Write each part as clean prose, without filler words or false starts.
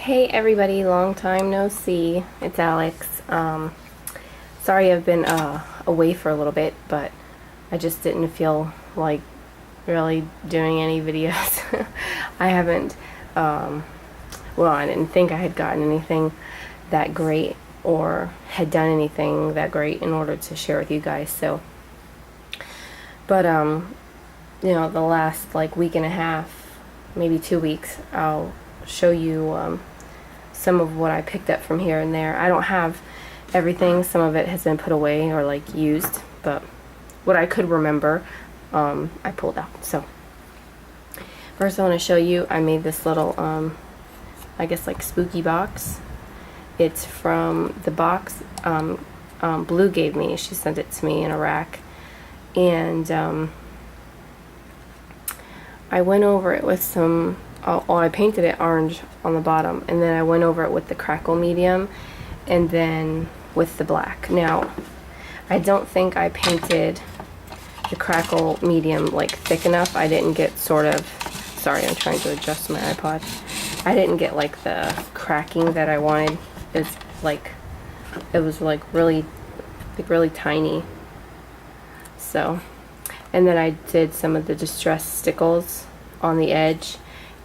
Hey everybody, long time no see. It's Alex. Sorry I've been away for a little bit, but I just didn't feel like really doing any videos. I haven't, well, I didn't think I had gotten anything that great or had done anything that great in order to share with you guys. So, but the last like week and a half, maybe 2 weeks, I'll show you some of what I picked up from here and there. I don't have everything. Some of it has been put away or like used, but what I could remember, I pulled out. So first I want to show you, I made this little, I guess like spooky box. It's from the box Blue gave me. She sent it to me in Iraq. And I went over it with some, I painted it orange on the bottom, and then I went over it with the crackle medium and then with the black. Now, I don't think I painted the crackle medium like thick enough. I didn't get sorry, I'm trying to adjust my iPod. I didn't get like the cracking that I wanted. It was like really tiny. So, and then I did some of the distressed stickles on the edge,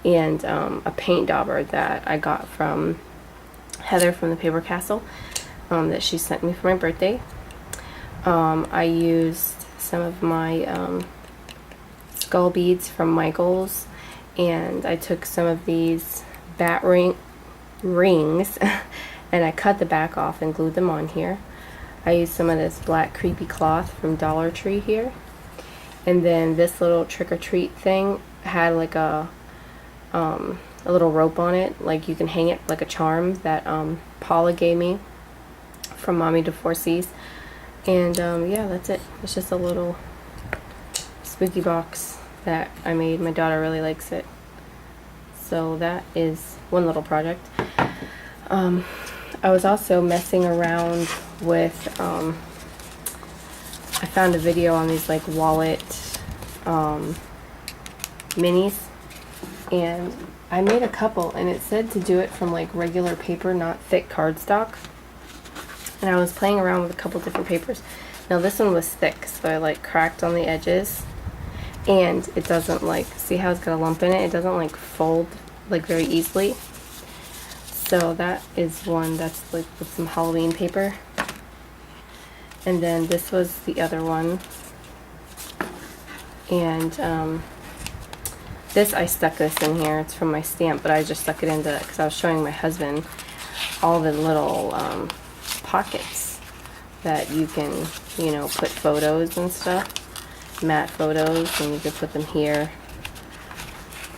and a paint dauber that I got from Heather from the Paper Castle that she sent me for my birthday. I used some of my skull beads from Michael's, and I took some of these bat rings and I cut the back off and glued them on here. I used some of this black creepy cloth from Dollar Tree here. And then this little trick-or-treat thing had like a little rope on it, like you can hang it like a charm that Paula gave me from Mommy to 4Cs. And yeah, that's it. It's just a little spooky box that I made. My daughter really likes it. So that is one little project. I was also messing around with, I found a video on these like wallet minis, and I made a couple, and it said to do it from like regular paper, not thick cardstock. And I was playing around with a couple different papers. Now this one was thick, so I like cracked on the edges, and it doesn't like, see how it's got a lump in it? It doesn't like fold like very easily. So that is one that's like with some Halloween paper. And then this was the other one. And I stuck this in here. It's from my stamp, but I just stuck it into, because I was showing my husband all the little pockets that you can, put photos and stuff, matte photos, and you could put them here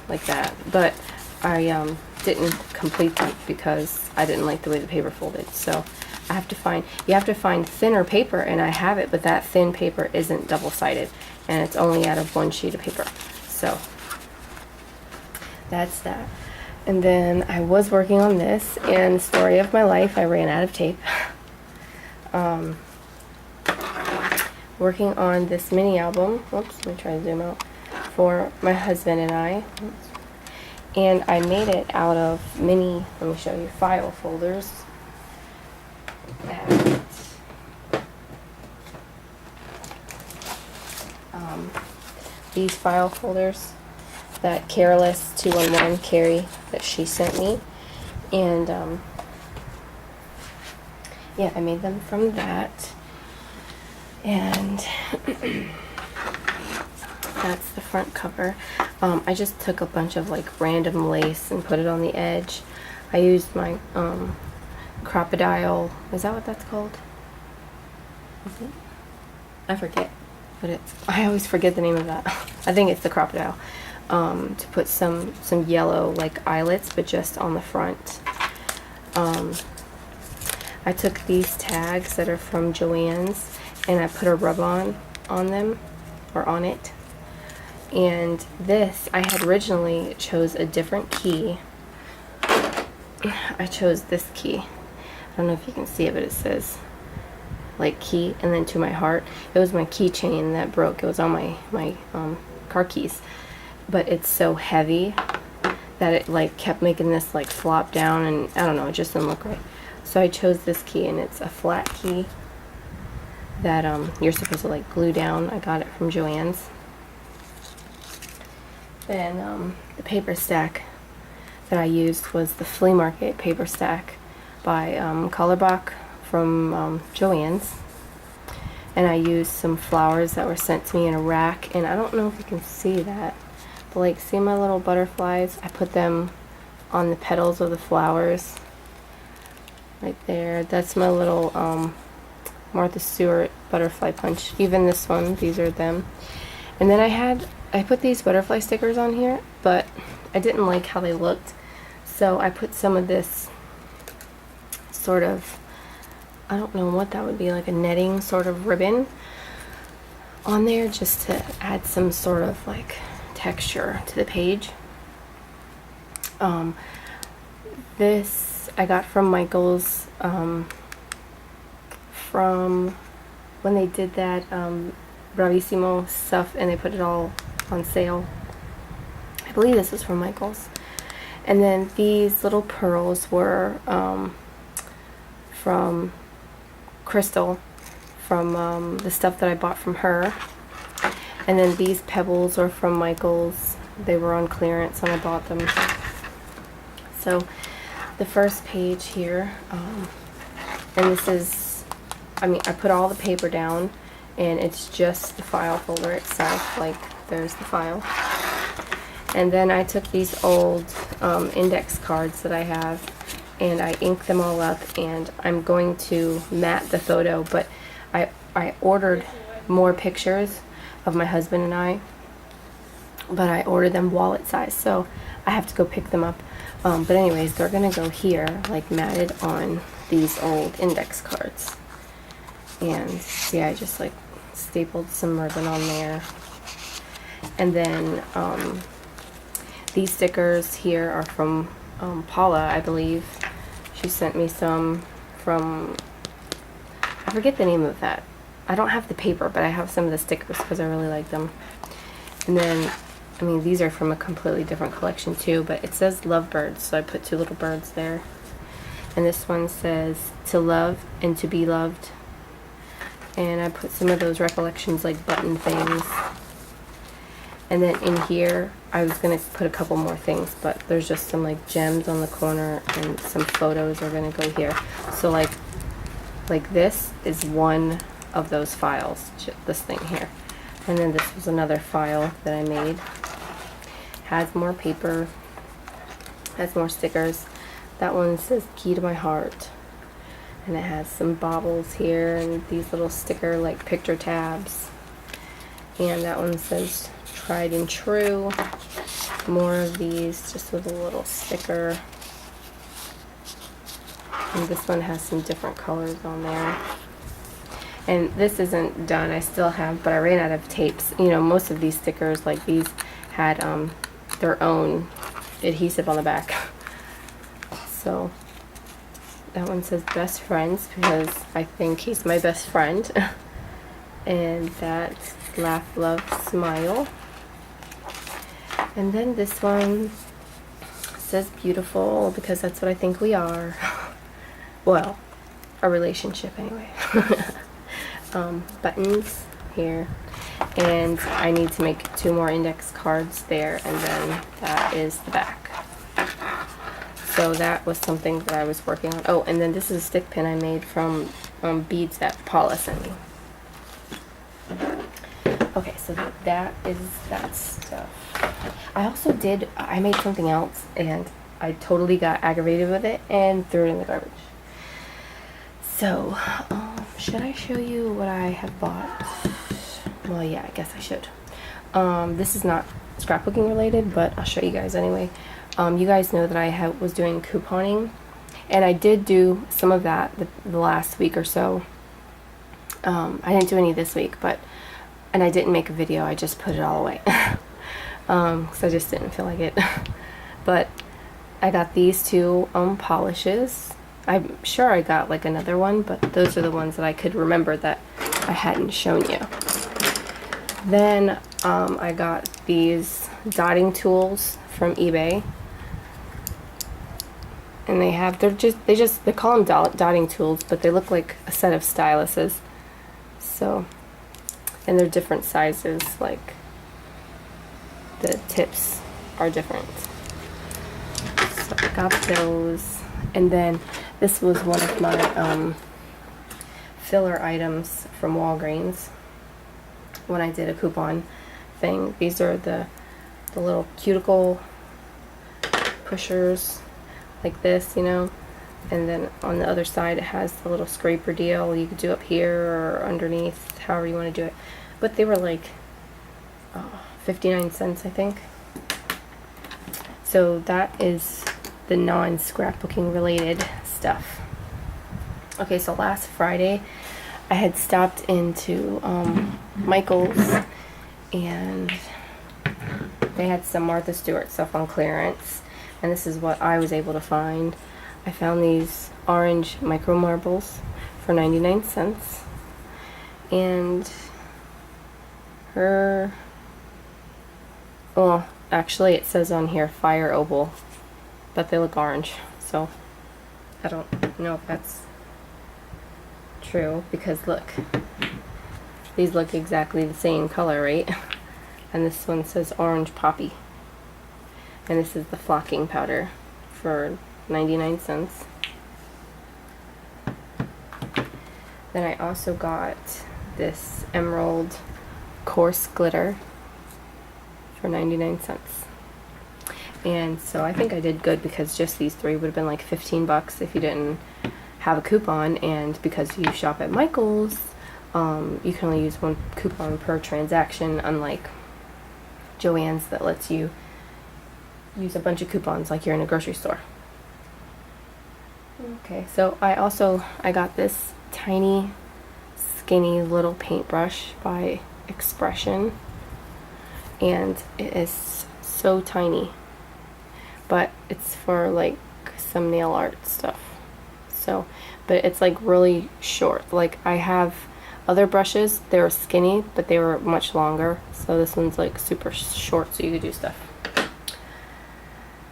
like that. But I didn't complete them because I didn't like the way the paper folded. So you have to find thinner paper, and I have it, but that thin paper isn't double-sided, and it's only out of one sheet of paper. So that's that. And then I was working on this, and story of my life, I ran out of tape. Working on this mini album. Oops, let me try to zoom out. For my husband and I. And I made it out of mini, let me show you, file folders. These file folders that Careless 211 Carrie that she sent me, and yeah, I made them from that, and that's the front cover. I just took a bunch of like random lace and put it on the edge. I used my crocodile, is that what that's called? Is it? I forget, but I always forget the name of that. I think it's the crocodile. To put some yellow like eyelets, but just on the front. I took these tags that are from Joann's, and I put a rub-on on them, or on it. And this, I had originally chose a different key. I chose this key. I don't know if you can see it, but it says like key and then to my heart. It was my keychain that broke. It was on my car keys, but it's so heavy that it like kept making this like flop down, and I don't know, it just didn't look right. So I chose this key, and it's a flat key that you're supposed to like glue down. I got it from Joann's. Then the paper stack that I used was the flea market paper stack by Colorbach from Joann's. And I used some flowers that were sent to me in a rack, and I don't know if you can see that, but like, see my little butterflies? I put them on the petals of the flowers right there. That's my little Martha Stewart butterfly punch. Even this one, these are them. And then I put these butterfly stickers on here, but I didn't like how they looked, so I put some of this sort of, I don't know what that would be, like a netting sort of ribbon on there, just to add some sort of like texture to the page. This I got from Michael's from when they did that Bravissimo stuff, and they put it all on sale. I believe this was from Michael's. And then these little pearls were from Crystal, from the stuff that I bought from her. And then these pebbles are from Michael's. They were on clearance and I bought them. So the first page here, and this is, I mean, I put all the paper down, and it's just the file folder itself, like there's the file. And then I took these old index cards that I have, and I inked them all up, and I'm going to mat the photo, but I ordered more pictures of my husband and I, but I ordered them wallet size, so I have to go pick them up. But anyways, they're gonna go here, like matted on these old index cards. And see, I just like stapled some ribbon on there. And then these stickers here are from Paula, I believe. She sent me some from, I forget the name of that. I don't have the paper, but I have some of the stickers because I really like them. And then, I mean, these are from a completely different collection too, but it says lovebirds, so I put two little birds there. And this one says to love and to be loved. And I put some of those recollections, like button things. And then in here, I was going to put a couple more things, but there's just some like gems on the corner, and some photos are going to go here. So like this is one of those files, this thing here. And then this was another file that I made. Has more paper, has more stickers. That one says key to my heart. And it has some baubles here and these little sticker like picture tabs. And that one says tried and true. More of these just with a little sticker. And this one has some different colors on there. And this isn't done, I still have, but I ran out of tapes. You know, most of these stickers like these had their own adhesive on the back. So that one says best friends because I think he's my best friend. And that's laugh, love, smile. And then this one says beautiful because that's what I think we are. Well, a relationship anyway. Buttons here. And I need to make 2 more index cards there, and then that is the back. So that was something that I was working on. Oh, and then this is a stick pin I made from beads that Paula sent me. Okay, so that is that stuff. I made something else, and I totally got aggravated with it and threw it in the garbage. So, should I show you what I have bought? Well, yeah, I guess I should. This is not scrapbooking related, but I'll show you guys anyway. You guys know that I was doing couponing, and I did do some of that the last week or so. I didn't do any this week, and I didn't make a video, I just put it all away. Because I just didn't feel like it. But I got these 2 polishes. I'm sure I got like another one, but those are the ones that I could remember that I hadn't shown you. Then I got these dotting tools from eBay. and they call them dotting tools, but they look like a set of styluses. So, and they're different sizes, like the tips are different. So I got those, and then this was one of my filler items from Walgreens when I did a coupon thing. These are the little cuticle pushers like this, you know, and then on the other side it has the little scraper deal you could do up here or underneath, however you want to do it. But they were like 59 cents, I think. So that is the non-scrapbooking related stuff. Okay, so last Friday I had stopped into Michael's, and they had some Martha Stewart stuff on clearance, and this is what I was able to find. I found these orange micro marbles for 99 cents, and well, actually it says on here fire opal, but they look orange, so I don't know if that's true, because look, these look exactly the same color, right? And this one says orange poppy, and this is the flocking powder for 99 cents. Then I also got this emerald coarse glitter for 99 cents. And so I think I did good, because just these three would have been like 15 bucks if you didn't have a coupon, and because you shop at Michael's, you can only use one coupon per transaction, unlike Joann's that lets you use a bunch of coupons like you're in a grocery store. Okay, so I got this tiny, skinny little paintbrush by Expression, and it is so tiny, but it's for like some nail art stuff. So, but it's like really short. Like I have other brushes, they were skinny, but they were much longer. So this one's like super short, so you could do stuff.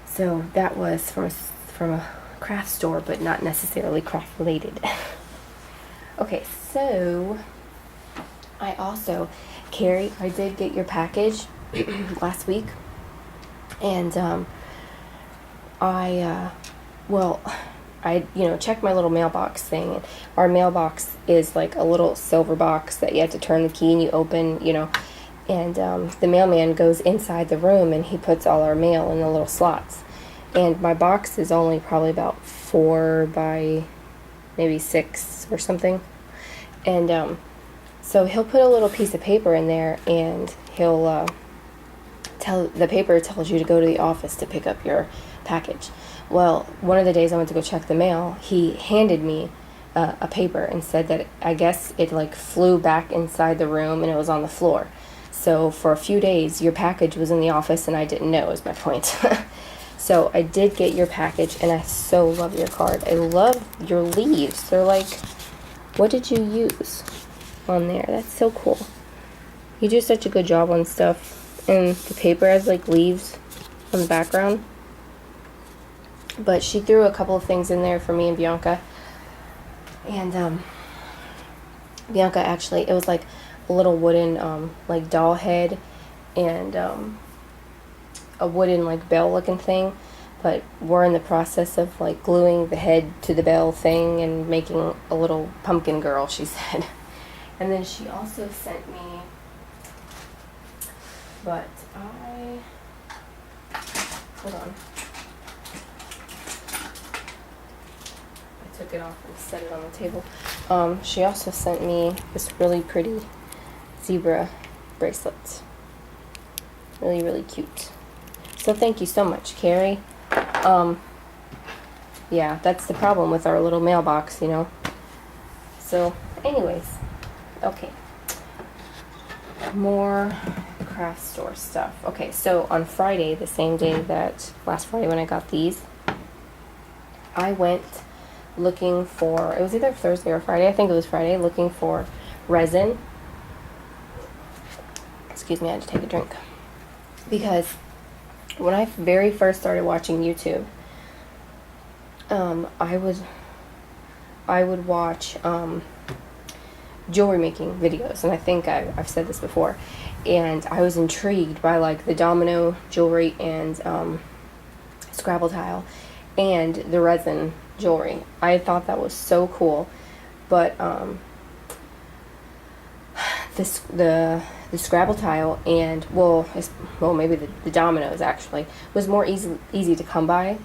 So that was from a craft store, but not necessarily craft related. Okay, so I also, Carrie, I did get your package last week, and I checked my little mailbox thing. Our mailbox is like a little silver box that you have to turn the key and you open, and the mailman goes inside the room and he puts all our mail in the little slots. And my box is only probably about 4 by maybe 6 or something. And so he'll put a little piece of paper in there, and he'll the paper tells you to go to the office to pick up your package. Well, one of the days I went to go check the mail, he handed me a paper and said that I guess it like flew back inside the room and it was on the floor. So for a few days, your package was in the office and I didn't know, is my point. So I did get your package, and I so love your card. I love your leaves. They're like, what did you use on there? That's so cool. You do such a good job on stuff. And the paper has like leaves on the background. But she threw a couple of things in there for me and Bianca. And Bianca actually, it was like a little wooden like doll head, and a wooden like bell looking thing. But we're in the process of like gluing the head to the bell thing and making a little pumpkin girl, she said. And then she also sent me, but hold on. Took it off and set it on the table. She also sent me this really pretty zebra bracelet. Really, really cute. So thank you so much, Carrie. Yeah, that's the problem with our little mailbox, So, anyways, okay. More craft store stuff. Okay, so on Friday, the same day that last Friday when I got these, I went looking for, it was either Thursday or Friday, I think it was Friday, looking for resin. Excuse me, I had to take a drink. Because when I very first started watching YouTube, I would watch jewelry making videos, and I think I've said this before, and I was intrigued by like the domino jewelry and Scrabble tile and the resin jewelry. I thought that was so cool, but the Scrabble tile and well maybe the dominoes actually was more easy to come by.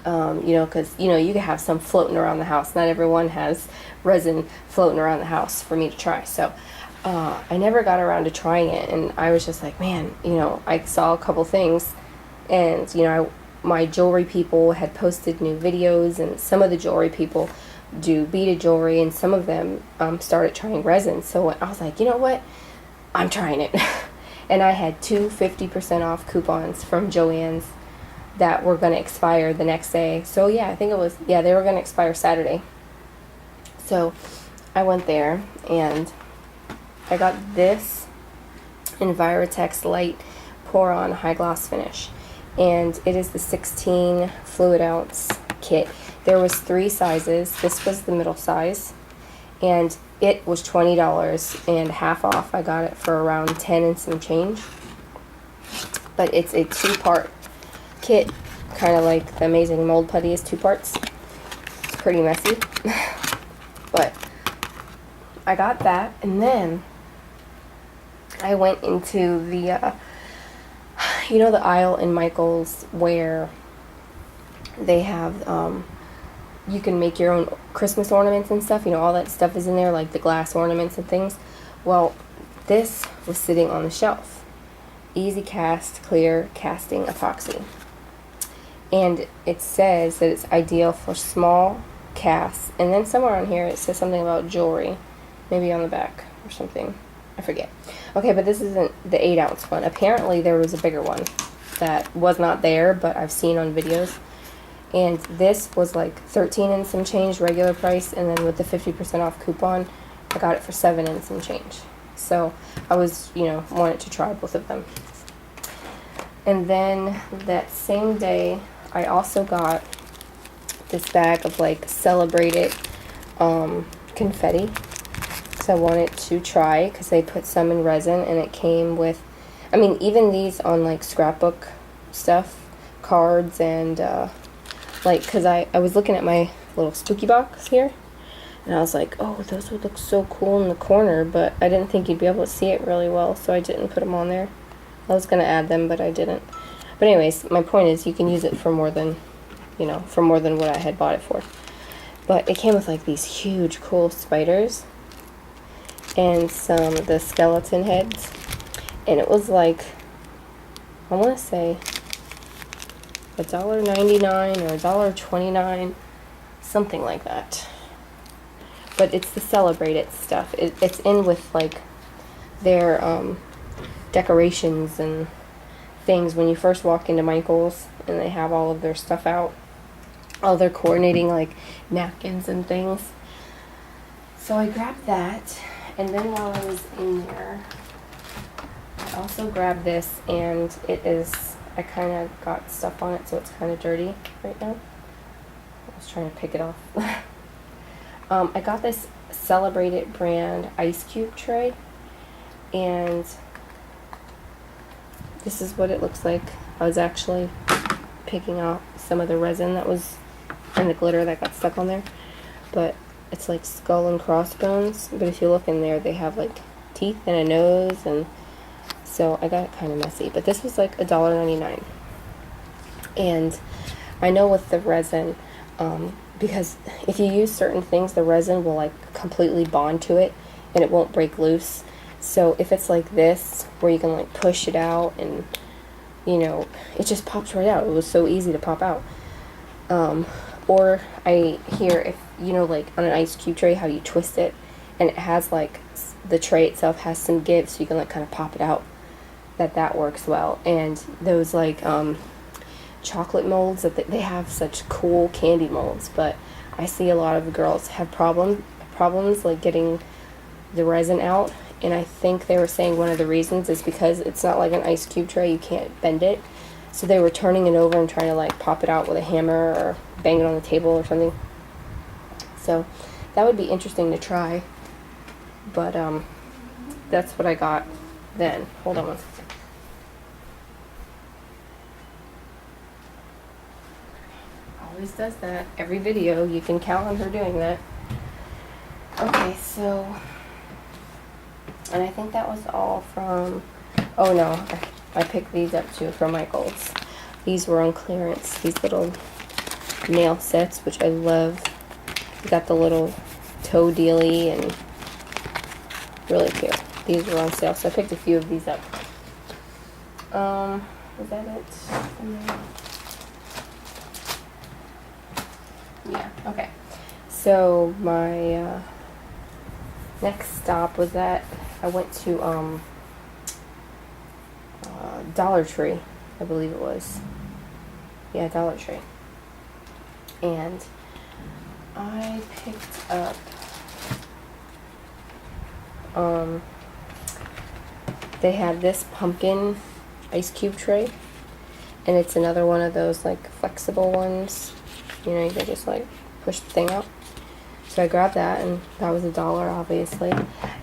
You know, because you know you can have some floating around the house. Not everyone has resin floating around the house for me to try. So I never got around to trying it, and I was just like, man, you know, I saw a couple things, and you know, my jewelry people had posted new videos, and some of the jewelry people do beaded jewelry, and some of them started trying resin. So I was like, you know what, I'm trying it. And I had two 50% off coupons from Joann's that were going to expire the next day. So yeah, I think it was, yeah, they were going to expire Saturday. So I went there and I got this Envirotex Light Pour On High Gloss Finish, and it is the 16 fluid ounce kit. There was 3 sizes. This was the middle size, and it was $20 and half off. I got it for around 10 and some change. But it's a 2-part kit, kind of like the Amazing Mold Putty is 2 parts. It's pretty messy, but I got that, and then I went into the you know, the aisle in Michael's where they have you can make your own Christmas ornaments and stuff. You know, all that stuff is in there, like the glass ornaments and things. Well, this was sitting on the shelf. Easy Cast Clear Casting Epoxy. And it says that it's ideal for small casts. And then somewhere on here it says something about jewelry. Maybe on the back or something. I forget. Okay, but this isn't the 8-ounce one. Apparently there was a bigger one that was not there, but I've seen on videos. And this was like 13 and some change regular price, and then with the 50% off coupon, I got it for 7 and some change. So I was, you know, wanted to try both of them. And then that same day, I also got this bag of like celebrated confetti. So I wanted to try because they put some in resin, and it came with, I mean, even these on like scrapbook stuff, cards, and like, because I was looking at my little spooky box here, and I was like, oh, those would look so cool in the corner, but I didn't think you'd be able to see it really well, so I didn't put them on there. I was going to add them, but I didn't. But anyways, my point is you can use it for more than, you know, for more than what I had bought it for. But it came with like these huge cool spiders and some of the skeleton heads, and it was like, I want to say $1.99 or $1.29, something like that. But it's the celebrated stuff. It's in with like their decorations and things when you first walk into Michael's, and they have all of their stuff out, all their coordinating like napkins and things. So I grabbed that, and then while I was in there, I also grabbed this, and it is, I kind of got stuff on it, so it's kind of dirty right now. I was trying to pick it off. I got this Celebrated brand ice cube tray, and this is what it looks like. I was actually picking out some of the resin that was and the glitter that got stuck on there, but it's like skull and crossbones, but if you look in there they have like teeth and a nose, and so I got it kind of messy. But this was like $1.99, and I know with the resin, because if you use certain things, the resin will like completely bond to it and it won't break loose. So if it's like this, where you can like push it out and, you know, it just pops right out. It was so easy to pop out. Or I hear, if, you know, like on an ice cube tray, how you twist it and it has like, the tray itself has some give, so you can like kind of pop it out, that works well. And those like chocolate molds, that they have such cool candy molds, but I see a lot of girls have problems like getting the resin out, and I think they were saying one of the reasons is because it's not like an ice cube tray, you can't bend it, So they were turning it over and trying to like pop it out with a hammer or bang it on the table or something. So that would be interesting to try. But that's what I got then. Hold on one second. Always does that. Every video, you can count on her doing that. Okay, so, and I think that was all from, oh no, I picked these up too from Michael's. These were on clearance, these little nail sets, which I love. You got the little toe dealy and really cute. These were on sale, so I picked a few of these up. Was that it? Yeah, okay. So my next stop was that I went to Dollar Tree, I believe it was. Yeah, Dollar Tree. And I picked up they had this pumpkin ice cube tray, and it's another one of those like flexible ones. You know, you can just like push the thing out. So I grabbed that, and that was $1, obviously.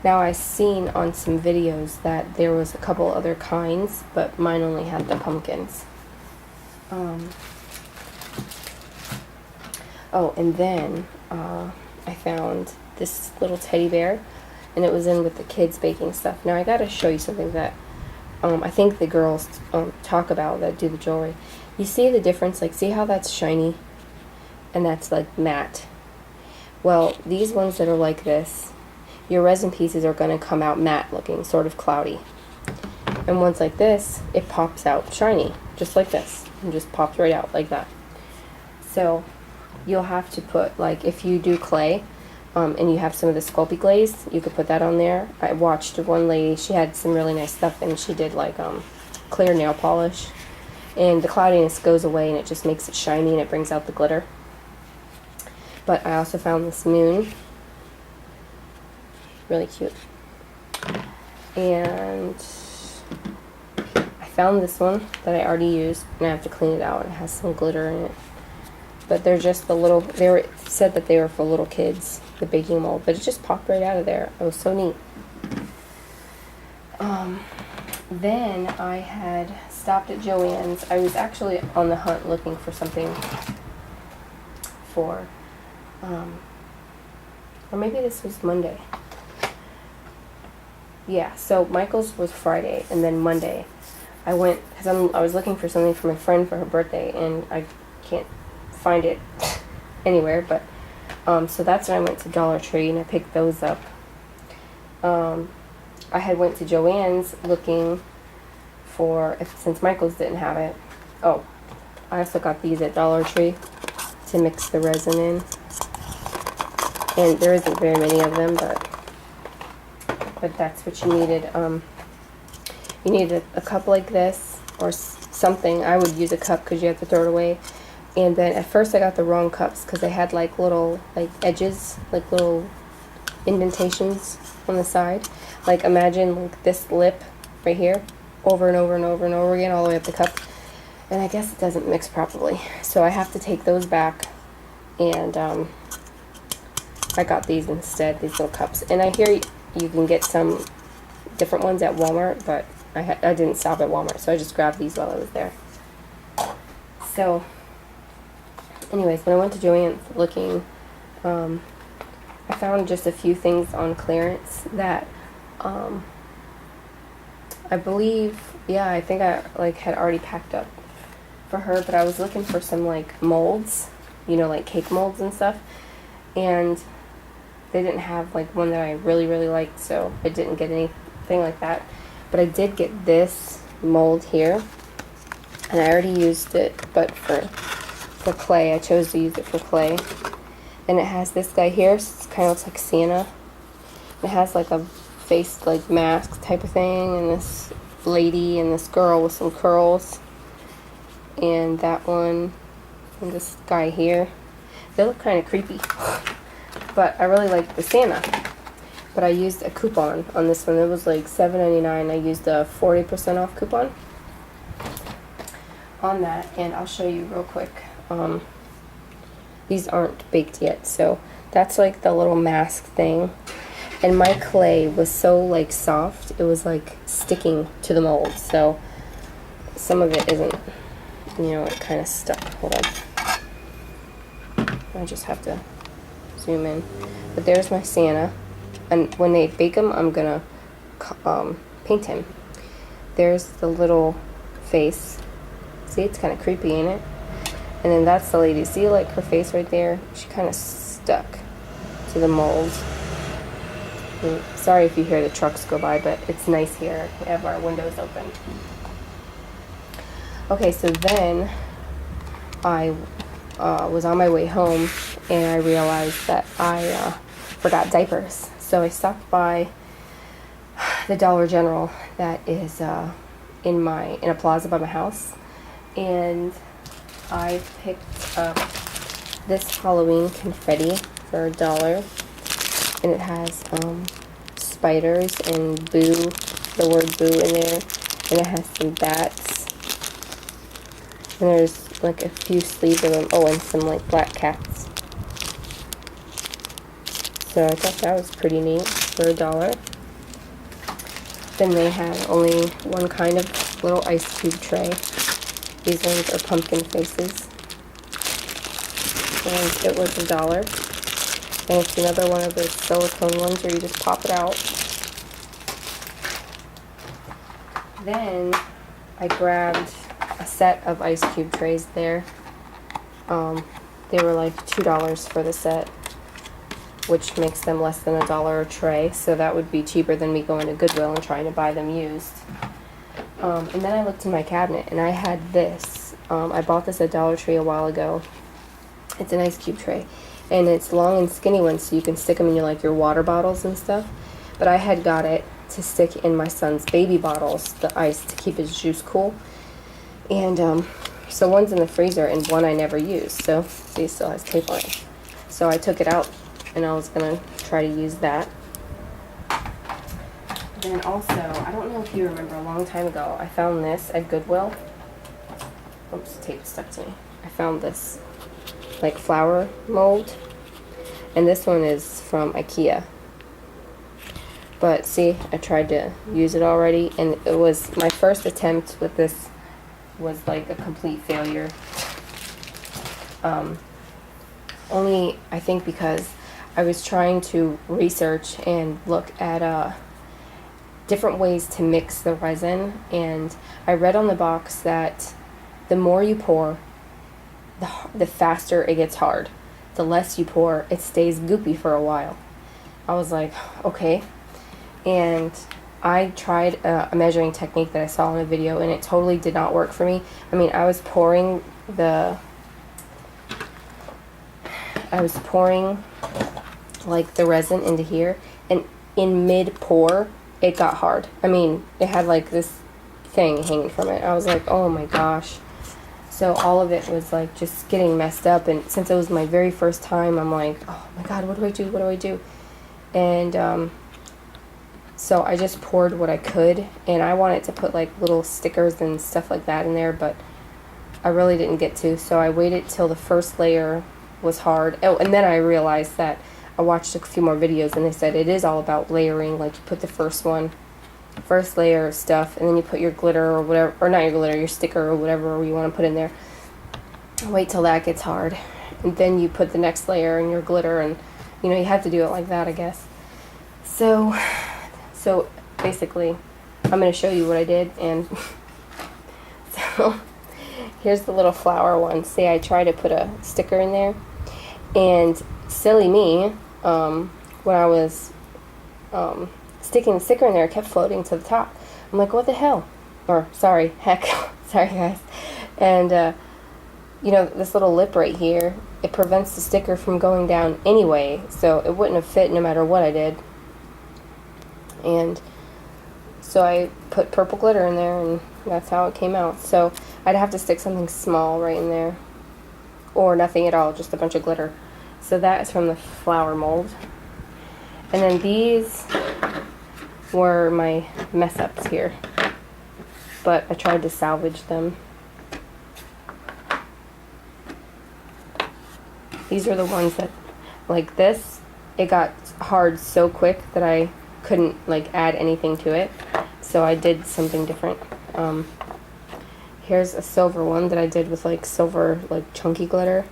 Now I've seen on some videos that there was a couple other kinds, but mine only had the pumpkins. Oh, and then I found this little teddy bear, and it was in with the kids baking stuff. Now I gotta show you something that I think the girls talk about that do the jewelry. You see the difference? Like, see how that's shiny? And that's like matte. Well, these ones that are like this, your resin pieces are going to come out matte looking, sort of cloudy. And ones like this, it pops out shiny, just like this, and just pops right out like that. So you'll have to put, like, if you do clay, and you have some of the Sculpey glaze, you could put that on there. I watched one lady, she had some really nice stuff, and she did like clear nail polish, and the cloudiness goes away, and it just makes it shiny, and it brings out the glitter. But I also found this moon, really cute, and I found this one that I already used, and I have to clean it out. It has some glitter in it, but they're just the little, said that they were for little kids, the baking mold, but it just popped right out of there. It was so neat. Then I had stopped at Joann's. I was actually on the hunt looking for something for or maybe this was Monday. Yeah, so Michael's was Friday, and then Monday I went, because I was looking for something for my friend for her birthday, and I can't find it anywhere, but so that's when I went to Dollar Tree, and I picked those up. I had went to Joann's looking for, since Michael's didn't have it. Oh, I also got these at Dollar Tree to mix the resin in. And there isn't very many of them, but that's what you needed. You needed a cup like this or something. I would use a cup because you have to throw it away. And then at first I got the wrong cups because they had like little like edges, like little indentations on the side. Like imagine like this lip right here, over and over and over and over again, all the way up the cup. And I guess it doesn't mix properly. So I have to take those back, and I got these instead, these little cups. And I hear you can get some different ones at Walmart, but I didn't stop at Walmart, so I just grabbed these while I was there. So, anyways, when I went to Joann's looking, I found just a few things on clearance that I believe, yeah, I think I like had already packed up for her, but I was looking for some like molds, you know, like cake molds and stuff, and they didn't have like one that I really liked, so I didn't get anything like that. But I did get this mold here, and I already used it, but for clay, I chose to use it for clay. And it has this guy here, so it kind of looks like Santa. It has like a face like mask type of thing, and this lady and this girl with some curls, and that one, and this guy here. They look kind of creepy, but I really like the Santa. But I used a coupon on this one. It was like $7.99. I used a 40% off coupon. on that, and I'll show you real quick. These aren't baked yet, so that's like the little mask thing. And my clay was so like soft, it was like sticking to the mold. So some of it isn't, you know, it kind of stuck. Hold on. I just have to zoom in. But there's my Santa. And when they bake him, I'm gonna paint him. There's the little face. See, it's kind of creepy, ain't it? And then that's the lady. See, like her face right there? She kind of stuck to the mold. And sorry if you hear the trucks go by, but it's nice here. We have our windows open. Okay, so then I was on my way home, and I realized that I forgot diapers. So I stopped by the Dollar General that is in a plaza by my house, and I picked up this Halloween confetti for $1, and it has spiders and boo, the word boo in there, and it has some bats, and there's like a few sleeves of them. Oh, and some like black cats. So I thought that was pretty neat for $1. Then they had only one kind of little ice cube tray. These ones are pumpkin faces. And it was $1. And it's another one of those silicone ones where you just pop it out. Then I grabbed a set of ice cube trays there. They were like $2 for the set, which makes them less than $1 a tray, so that would be cheaper than me going to Goodwill and trying to buy them used. And then I looked in my cabinet, and I had this. I bought this at Dollar Tree a while ago. It's an ice cube tray, and it's long and skinny ones, so you can stick them in your water bottles and stuff. But I had got it to stick in my son's baby bottles, the ice, to keep his juice cool. And so one's in the freezer, and one I never used. So see, it still has tape on it. So I took it out, and I was gonna try to use that. Then also, I don't know if you remember, a long time ago, I found this at Goodwill. Oops, tape stuck to me. I found this like flower mold, and this one is from IKEA. But see, I tried to use it already, and it was my first attempt with this was like a complete failure. Only I think because I was trying to research and look at different ways to mix the resin, and I read on the box that the more you pour, the faster it gets hard. The less you pour, it stays goopy for a while. I was like, okay. And I tried a measuring technique that I saw in a video, and it totally did not work for me. I mean, I was pouring like the resin into here, and in mid pour it got hard. I mean, it had like this thing hanging from it. I was like, oh my gosh. So all of it was like just getting messed up, and since it was my very first time, I'm like, oh my god, what do I do? And so I just poured what I could, and I wanted to put like little stickers and stuff like that in there, but I really didn't get to, so I waited till the first layer was hard. Oh, and then I realized that I watched a few more videos, and they said it is all about layering. Like, you put the first layer of stuff, and then you put your glitter or whatever, or not your glitter, your sticker or whatever you want to put in there. Wait till that gets hard, and then you put the next layer and your glitter, and you know, you have to do it like that, I guess. So basically, I'm going to show you what I did, and so here's the little flower one. See, I tried to put a sticker in there, and silly me, when I was sticking the sticker in there, it kept floating to the top. I'm like, what the hell? Or, sorry, heck, sorry guys. And, you know, this little lip right here, it prevents the sticker from going down anyway, so it wouldn't have fit no matter what I did. And so I put purple glitter in there, and that's how it came out. So I'd have to stick something small right in there, or nothing at all, just a bunch of glitter. So that is from the flower mold. And then these were my mess ups here, but I tried to salvage them. These are the ones that, like this, it got hard so quick that I couldn't like add anything to it. So I did something different. Here's a silver one that I did with like silver, like chunky glitter.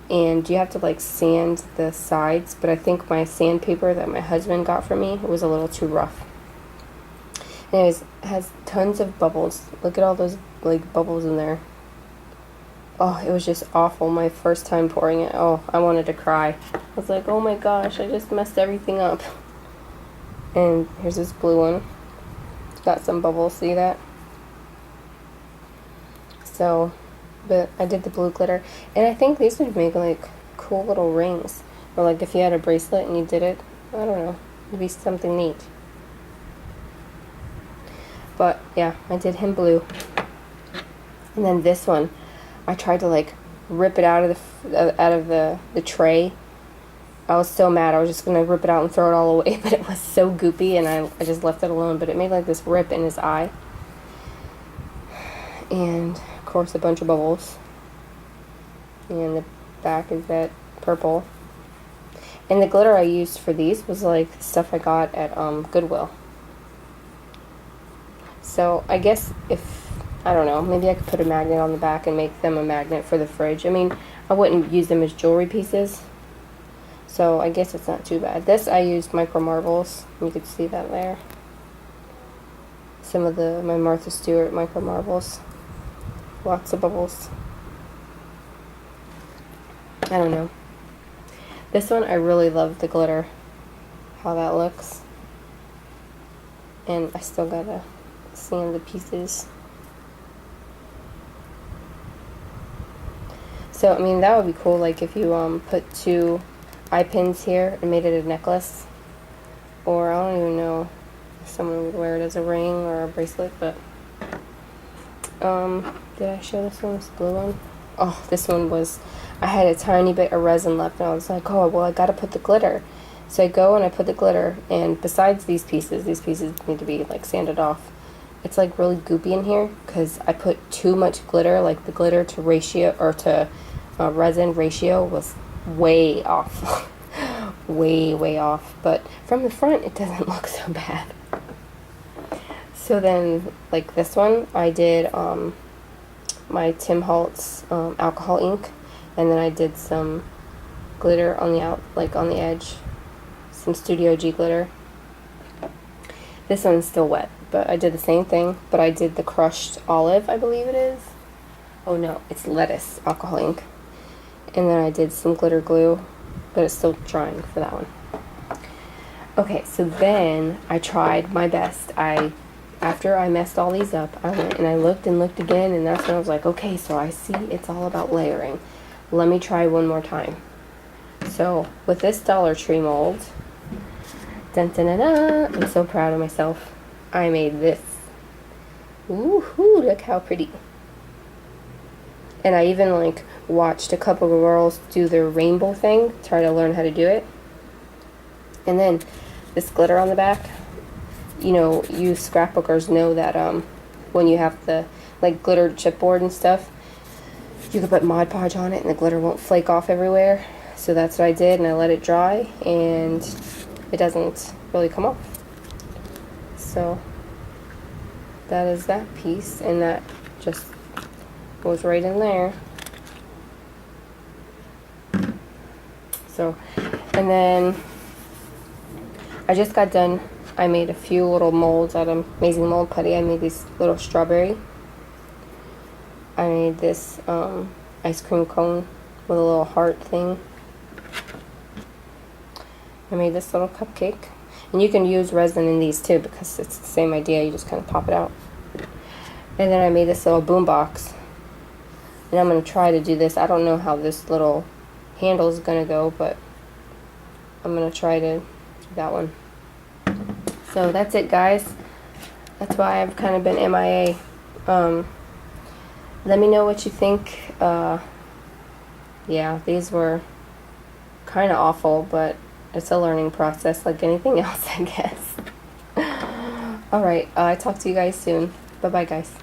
And you have to like sand the sides, but I think my sandpaper that my husband got for me was a little too rough. Anyways, it has tons of bubbles. Look at all those like bubbles in there. Oh, it was just awful my first time pouring it. Oh, I wanted to cry. I was like, oh my gosh, I just messed everything up. And here's this blue one. It's got some bubbles, see that? So, but I did the blue glitter. And I think these would make like cool little rings. Or like if you had a bracelet and you did it, I don't know, it'd be something neat. But yeah, I did him blue. And then this one, I tried to like rip it out of the tray. I was so mad. I was just gonna rip it out and throw it all away, but it was so goopy, and I just left it alone. But it made like this rip in his eye, and of course a bunch of bubbles. And the back is that purple. And the glitter I used for these was like stuff I got at Goodwill. So I guess if, I don't know, maybe I could put a magnet on the back and make them a magnet for the fridge. I mean, I wouldn't use them as jewelry pieces, so I guess it's not too bad. This I used micro marbles. You could see that there. Some of my Martha Stewart micro marbles. Lots of bubbles. I don't know. This one I really love the glitter. How that looks. And I still gotta sand the pieces. So I mean that would be cool, like if you put 2 eye pins here and made it a necklace, or I don't even know if someone would wear it as a ring or a bracelet. But did I show this one, this blue one? Oh, this one was, I had a tiny bit of resin left and I was like, oh well, I gotta put the glitter. So I go and I put the glitter, and besides these pieces need to be like sanded off. It's like really goopy in here because I put too much glitter. Like the glitter to ratio, or to resin ratio was way off. way off. But from the front it doesn't look so bad. So then like this one I did my Tim Holtz alcohol ink, and then I did some glitter on the edge, some Studio G glitter. This one's still wet, but I did the same thing, but I did the crushed olive, I believe it is. Oh no, it's lettuce alcohol ink. And then I did some glitter glue, but it's still drying for that one. Okay, so then I tried my best. After I messed all these up, I went and I looked and looked again, and that's when I was like, okay, so I see it's all about layering. Let me try one more time. So with this Dollar Tree mold, dun, dun, dun, dun, I'm so proud of myself. I made this. Woohoo, look how pretty. And I even like watched a couple of girls do their rainbow thing, try to learn how to do it. And then this glitter on the back, you know, you scrapbookers know that when you have the like glitter chipboard and stuff, you can put Mod Podge on it and the glitter won't flake off everywhere. So that's what I did, and I let it dry, and it doesn't really come off. So that is that piece, and that just goes right in there. So, and then I just got done. I made a few little molds out of Amazing Mold Putty. I made this little strawberry. I made this ice cream cone with a little heart thing. I made this little cupcake. And you can use resin in these too, because it's the same idea. You just kind of pop it out. And then I made this little boom box. And I'm going to try to do this. I don't know how this little handle is going to go, but I'm going to try to do that one. So that's it, guys. That's why I've kind of been MIA. Let me know what you think. Yeah, these were kind of awful, but it's a learning process like anything else, I guess. Alright, I'll talk to you guys soon. Bye-bye, guys.